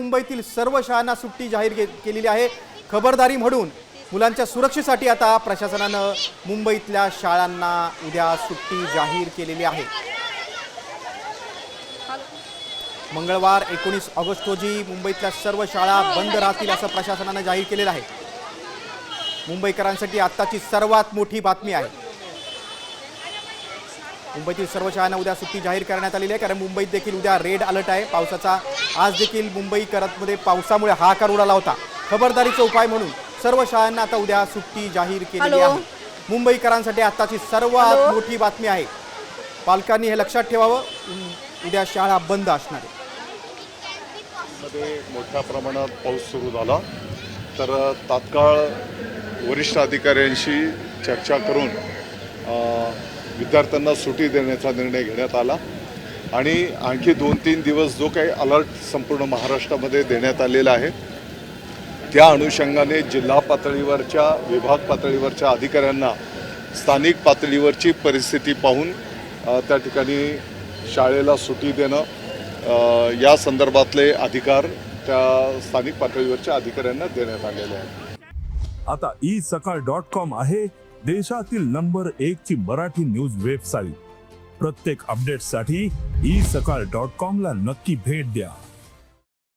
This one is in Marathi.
मुंबईतील सर्व शाळांना सुट्टी जाहीर केलेली आहे। खबरदारी म्हणून मुलांच्या सुरक्षेसाठी आता प्रशासनानं मुंबईतल्या शाळांना उद्या सुट्टी जाहीर केलेली आहे। मंगळवार 19 ऑगस्ट रोजी मुंबईतल्या सर्व शाळा बंद राहतील असं प्रशासनानं जाहीर केलेलं आहे। मुंबईकरांसाठी आत्ताची सर्वात मोठी बातमी आहे। मुंबईतील सर्व शाळांना उद्या सुट्टी जाहीर करण्यात आलेली आहे, कारण मुंबईत देखील उद्या रेड अलर्ट आहे पावसाचा। आज देखील मुंबईकरांमध्ये पावसामुळे हाहाकार उडाला होता। खबरदारीचा उपाय म्हणून सर्व शाळांना आता उद्या सुट्टी जाहीर केलेली आहे। मुंबईकरांसाठी आत्ताची सर्वात मोठी बातमी आहे। पालकांनी हे लक्षात ठेवावं, उद्या शाळा बंद असणार आहे। मध्ये मोठ्या प्रमाणात पाऊस सुरू झाला, तर तात्काळ वरिष्ठ अधिकाऱ्यांशी चर्चा करून विद्यार्थ्यांना सुट्टी देण्याचा निर्णय घेण्यात आला आणि आणखी 2-3 दिवस जो काही अलर्ट संपूर्ण महाराष्ट्रामध्ये देण्यात आलेला आहे त्या अनुषंगाने जिल्हा पातळीवरच्या विभाग पातळीवरच्या अधिकाऱ्यांना स्थानिक पातळीवरची परिस्थिती पाहून त्या ठिकाणी शाळेला सुट्टी देणं या संदर्भातले अधिकार त्या स्थानिक पातळीवरच्या अधिकाऱ्यांना देण्यात आलेले आहेत। आता isakal.com आहे देशातील नंबर 1 ची मराठी न्यूज वेबसाईट। प्रत्येक अपडेटसाठी isakal.com ला नक्की भेट द्या।